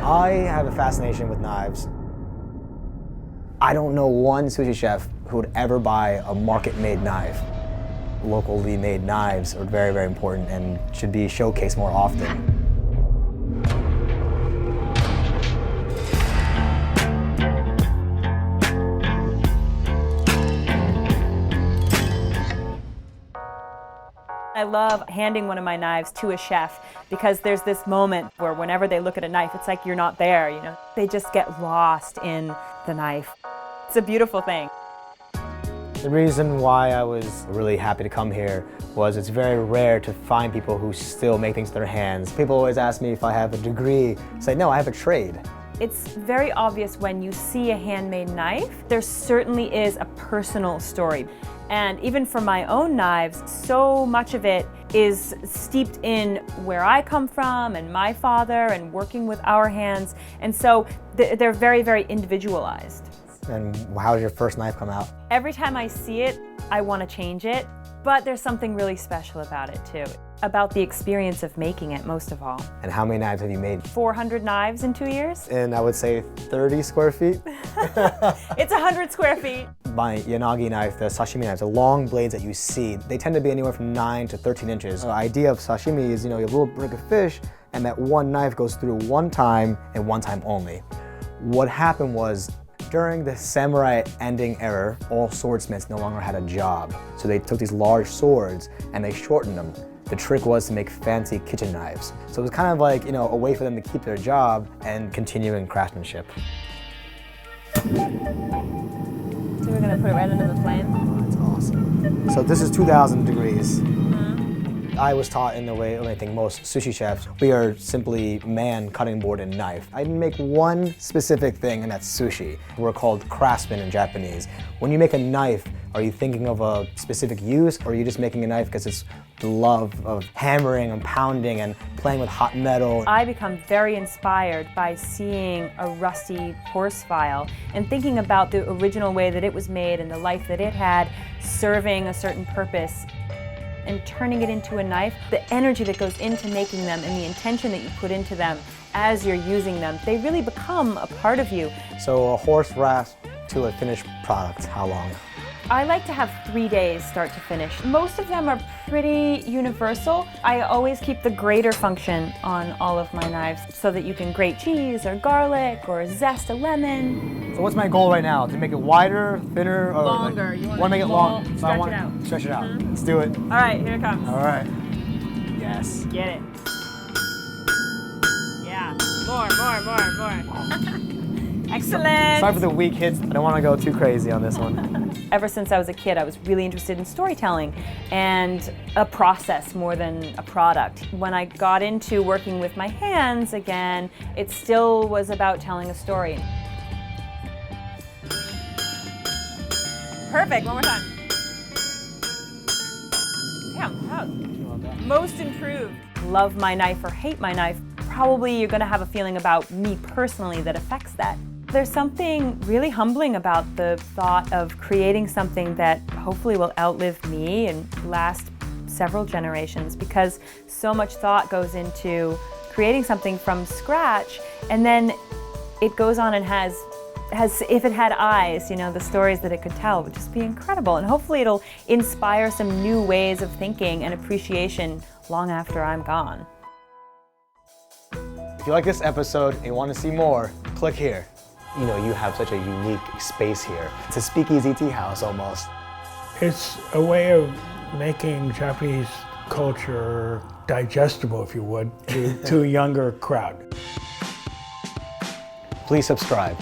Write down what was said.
I have a fascination with knives. I don't know one sushi chef who would ever buy a market-made knife. Locally made knives are very, very important and should be showcased more often. I love handing one of my knives to a chef because there's this moment where whenever they look at a knife, it's like you're not there, you know? They just get lost in the knife. It's a beautiful thing. The reason why I was really happy to come here was it's very rare to find people who still make things with their hands. People always ask me if I have a degree. I say, no, I have a trade. It's very obvious when you see a handmade knife, there certainly is a personal story. And even for my own knives, so much of it is steeped in where I come from and my father and working with our hands. And so they're very, very individualized. And how did your first knife come out? Every time I see it, I want to change it, but there's something really special about it too. About the experience of making it, most of all. And how many knives have you made? 400 knives in 2 years. And I would say 30 square feet. It's 100 square feet. My yanagi knife, the sashimi knives, the long blades that you see, they tend to be anywhere from 9 to 13 inches. The idea of sashimi is, you have a little brick of fish, and that one knife goes through one time and one time only. What happened was, during the samurai ending era, all swordsmiths no longer had a job. So they took these large swords and they shortened them. The trick was to make fancy kitchen knives. So it was kind of like, a way for them to keep their job and continue in craftsmanship. So we're gonna put it right under the flame? Oh, that's awesome. So this is 2,000 degrees. I was taught in the way of, I think, most sushi chefs, we are simply man, cutting board, and knife. I make one specific thing, and that's sushi. We're called craftsmen in Japanese. When you make a knife, are you thinking of a specific use, or are you just making a knife because it's the love of hammering and pounding and playing with hot metal? I become very inspired by seeing a rusty horse file and thinking about the original way that it was made and the life that it had, serving a certain purpose, and turning it into a knife. The energy that goes into making them and the intention that you put into them as you're using them, they really become a part of you. So a horse rasp to a finished product, how long? I like to have 3 days start to finish. Most of them are pretty universal. I always keep the grater function on all of my knives so that you can grate cheese or garlic or zest a lemon. So what's my goal right now? To make it wider, thinner, or longer? You want to make it long? So stretch it out. Stretch it out. Let's do it. All right, here it comes. All right. Yes. Get it. Yeah. More. Excellent. Sorry for the weak hits. I don't want to go too crazy on this one. Ever since I was a kid, I was really interested in storytelling and a process more than a product. When I got into working with my hands again, it still was about telling a story. Perfect, one more time. Damn, wow. Most improved. Love my knife or hate my knife, probably you're gonna have a feeling about me personally that affects that. There's something really humbling about the thought of creating something that hopefully will outlive me and last several generations, because so much thought goes into creating something from scratch, and then it goes on and has if it had eyes, the stories that it could tell would just be incredible, and hopefully it'll inspire some new ways of thinking and appreciation long after I'm gone. If you like this episode and you want to see more, click here. You have such a unique space here. It's a speakeasy tea house almost. It's a way of making Japanese culture digestible, if you would, to a younger crowd. Please subscribe.